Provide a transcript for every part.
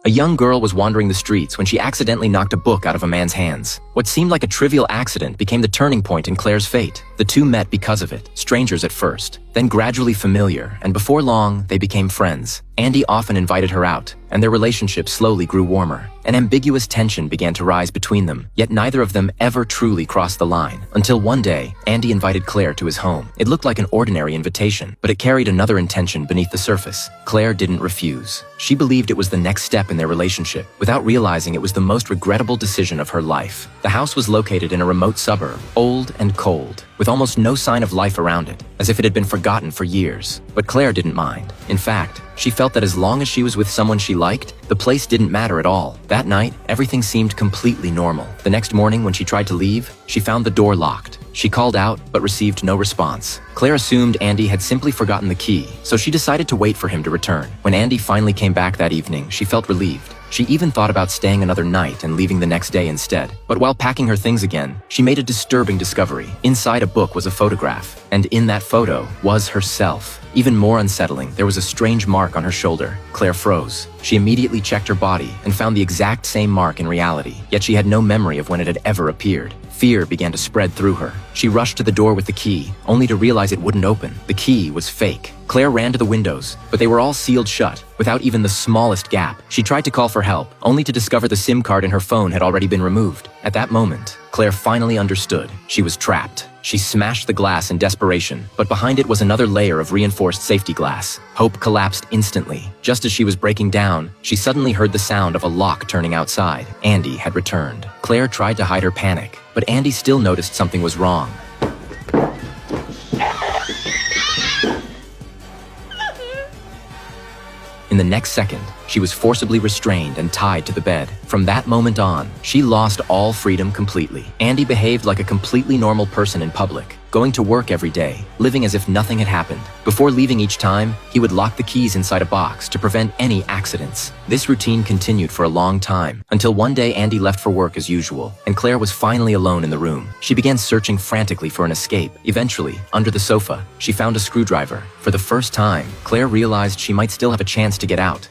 A young girl was wandering the streets when she accidentally knocked a book out of a man's hands. What seemed like a trivial accident became the turning point in Claire's fate. The two met because of it, strangers at first, then gradually familiar, and before long, they became friends. Andy often invited her out, and their relationship slowly grew warmer. An ambiguous tension began to rise between them, yet neither of them ever truly crossed the line. Until one day, Andy invited Claire to his home. It looked like an ordinary invitation, but it carried another intention beneath the surface. Claire didn't refuse. She believed it was the next step in their relationship, without realizing it was the most regrettable decision of her life. The house was located in a remote suburb, old and cold, with almost no sign of life around it, as if it had been forgotten for years. But Claire didn't mind. In fact, she felt that as long as she was with someone she liked, the place didn't matter at all. That night, everything seemed completely normal. The next morning, when she tried to leave, she found the door locked. She called out, but received no response. Claire assumed Andy had simply forgotten the key, so she decided to wait for him to return. When Andy finally came back that evening, she felt relieved. She even thought about staying another night and leaving the next day instead. But while packing her things again, she made a disturbing discovery. Inside a book was a photograph, and in that photo was herself. Even more unsettling, there was a strange mark on her shoulder. Claire froze. She immediately checked her body and found the exact same mark in reality, yet she had no memory of when it had ever appeared. Fear began to spread through her. She rushed to the door with the key, only to realize it wouldn't open. The key was fake. Claire ran to the windows, but they were all sealed shut, without even the smallest gap. She tried to call for help, only to discover the SIM card in her phone had already been removed. At that moment, Claire finally understood. She was trapped. She smashed the glass in desperation, but behind it was another layer of reinforced safety glass. Hope collapsed instantly. Just as she was breaking down, she suddenly heard the sound of a lock turning outside. Andy had returned. Claire tried to hide her panic, but Andy still noticed something was wrong. In the next second, she was forcibly restrained and tied to the bed. From that moment on, she lost all freedom completely. Andy behaved like a completely normal person in public, going to work every day, living as if nothing had happened. Before leaving each time, he would lock the keys inside a box to prevent any accidents. This routine continued for a long time, until one day Andy left for work as usual, and Claire was finally alone in the room. She began searching frantically for an escape. Eventually, under the sofa, she found a screwdriver. For the first time, Claire realized she might still have a chance to get out.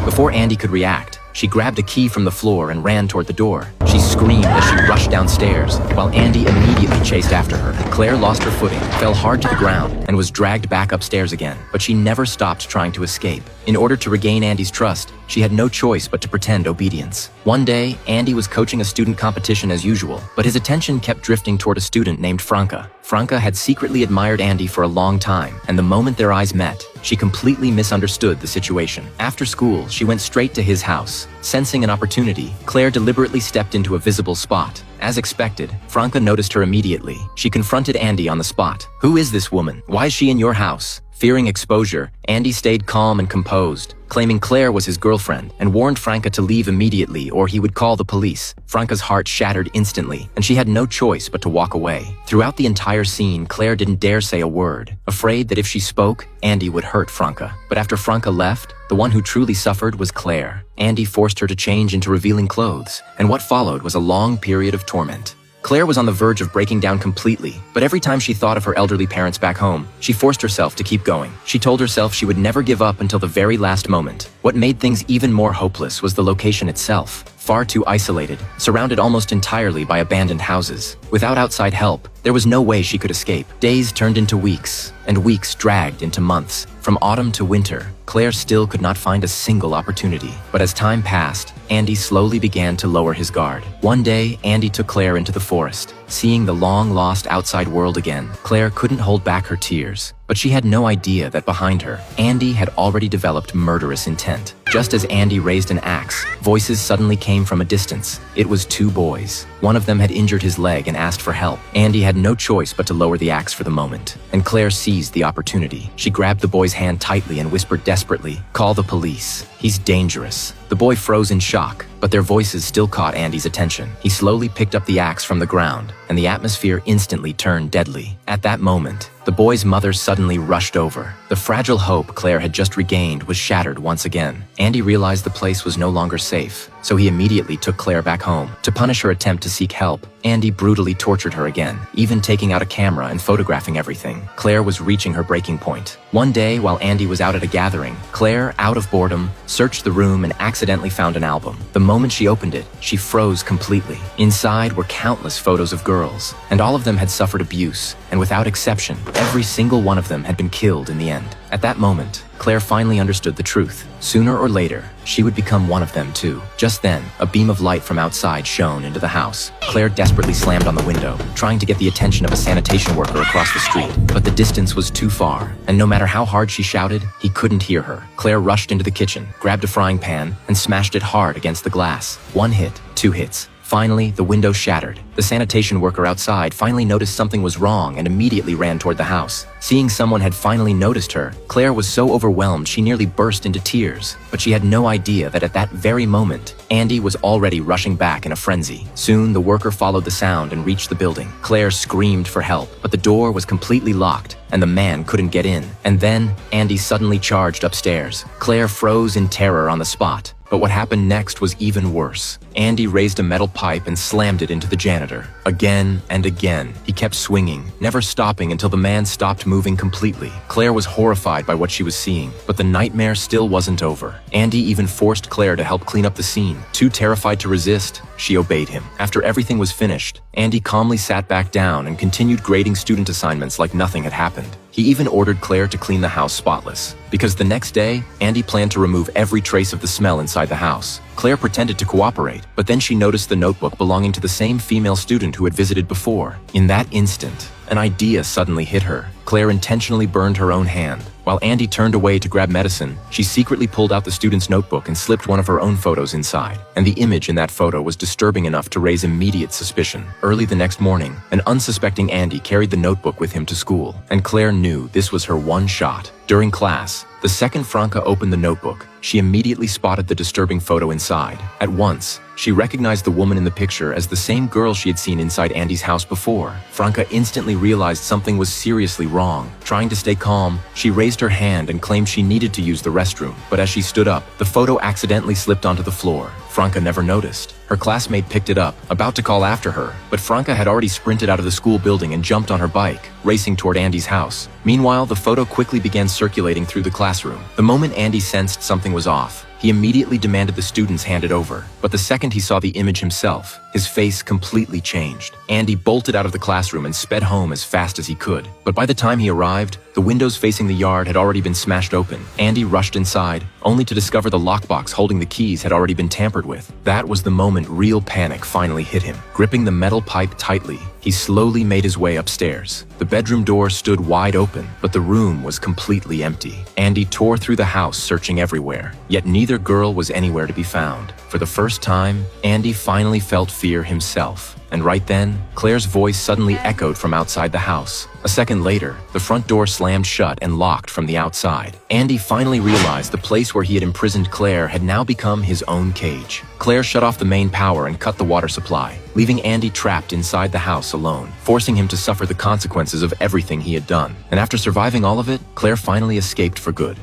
Before Andy could react, she grabbed a key from the floor and ran toward the door. She screamed as she rushed downstairs, while Andy immediately chased after her. Claire lost her footing, fell hard to the ground, and was dragged back upstairs again. But she never stopped trying to escape. In order to regain Andy's trust, she had no choice but to pretend obedience. One day, Andy was coaching a student competition as usual, but his attention kept drifting toward a student named Franca. Franca had secretly admired Andy for a long time, and the moment their eyes met, she completely misunderstood the situation. After school, she went straight to his house. Sensing an opportunity, Claire deliberately stepped into a visible spot. As expected, Franca noticed her immediately. She confronted Andy on the spot. "Who is this woman? Why is she in your house?" Fearing exposure, Andy stayed calm and composed, claiming Claire was his girlfriend, and warned Franca to leave immediately or he would call the police. Franca's heart shattered instantly, and she had no choice but to walk away. Throughout the entire scene, Claire didn't dare say a word, afraid that if she spoke, Andy would hurt Franca. But after Franca left, the one who truly suffered was Claire. Andy forced her to change into revealing clothes, and what followed was a long period of torment. Claire was on the verge of breaking down completely, but every time she thought of her elderly parents back home, she forced herself to keep going. She told herself she would never give up until the very last moment. What made things even more hopeless was the location itself. Far too isolated, surrounded almost entirely by abandoned houses. Without outside help, there was no way she could escape. Days turned into weeks, and weeks dragged into months. From autumn to winter, Claire still could not find a single opportunity. But as time passed, Andy slowly began to lower his guard. One day, Andy took Claire into the forest. Seeing the long-lost outside world again, Claire couldn't hold back her tears. But she had no idea that behind her, Andy had already developed murderous intent. Just as Andy raised an axe, voices suddenly came from a distance. It was two boys. One of them had injured his leg and asked for help. Andy had no choice but to lower the axe for the moment, and Claire seized the opportunity. She grabbed the boy's hand tightly and whispered desperately, "Call the police. He's dangerous." The boy froze in shock, but their voices still caught Andy's attention. He slowly picked up the axe from the ground, and the atmosphere instantly turned deadly. At that moment, the boy's mother suddenly rushed over. The fragile hope Claire had just regained was shattered once again. Andy realized the place was no longer safe. so he immediately took Claire back home. To punish her attempt to seek help, Andy brutally tortured her again, even taking out a camera and photographing everything. Claire was reaching her breaking point. One day, while Andy was out at a gathering, Claire, out of boredom, searched the room and accidentally found an album. The moment she opened it, she froze completely. Inside were countless photos of girls, and all of them had suffered abuse, and without exception, every single one of them had been killed in the end. At that moment, Claire finally understood the truth. Sooner or later, she would become one of them too. Just then, a beam of light from outside shone into the house. Claire desperately slammed on the window, trying to get the attention of a sanitation worker across the street. But the distance was too far, and no matter how hard she shouted, he couldn't hear her. Claire rushed into the kitchen, grabbed a frying pan, and smashed it hard against the glass. One hit, two hits. Finally, the window shattered. The sanitation worker outside finally noticed something was wrong and immediately ran toward the house. Seeing someone had finally noticed her, Claire was so overwhelmed she nearly burst into tears. But she had no idea that at that very moment, Andy was already rushing back in a frenzy. Soon, the worker followed the sound and reached the building. Claire screamed for help, but the door was completely locked, and the man couldn't get in. And then, Andy suddenly charged upstairs. Claire froze in terror on the spot. But what happened next was even worse. Andy raised a metal pipe and slammed it into the janitor. Again and again, he kept swinging, never stopping until the man stopped moving completely. Claire was horrified by what she was seeing, but the nightmare still wasn't over. Andy even forced Claire to help clean up the scene. Too terrified to resist, she obeyed him. After everything was finished, Andy calmly sat back down and continued grading student assignments like nothing had happened. He even ordered Claire to clean the house spotless, because the next day, Andy planned to remove every trace of the smell inside the house. Claire pretended to cooperate, but then she noticed the notebook belonging to the same female student who had visited before. In that instant, an idea suddenly hit her. Claire intentionally burned her own hand. While Andy turned away to grab medicine, she secretly pulled out the student's notebook and slipped one of her own photos inside. And the image in that photo was disturbing enough to raise immediate suspicion. Early the next morning, an unsuspecting Andy carried the notebook with him to school, and Claire knew this was her one shot. During class, the second Franca opened the notebook, she immediately spotted the disturbing photo inside. At once, she recognized the woman in the picture as the same girl she had seen inside Andy's house before. Franca instantly realized something was seriously wrong. Trying to stay calm, she raised her hand and claimed she needed to use the restroom. But as she stood up, the photo accidentally slipped onto the floor. Franca never noticed. Her classmate picked it up, about to call after her, but Franca had already sprinted out of the school building and jumped on her bike, racing toward Andy's house. Meanwhile, the photo quickly began circulating through the classroom. The moment Andy sensed something was off, he immediately demanded the students hand it over. But the second he saw the image himself, his face completely changed. Andy bolted out of the classroom and sped home as fast as he could. But by the time he arrived, the windows facing the yard had already been smashed open. Andy rushed inside, only to discover the lockbox holding the keys had already been tampered with. That was the moment real panic finally hit him. Gripping the metal pipe tightly, he slowly made his way upstairs. The bedroom door stood wide open, but the room was completely empty. Andy tore through the house searching everywhere, yet neither girl was anywhere to be found. For the first time, Andy finally felt fear himself. And right then, Claire's voice suddenly echoed from outside the house. A second later, the front door slammed shut and locked from the outside. Andy finally realized the place where he had imprisoned Claire had now become his own cage. Claire shut off the main power and cut the water supply, leaving Andy trapped inside the house alone, forcing him to suffer the consequences of everything he had done. And after surviving all of it, Claire finally escaped for good.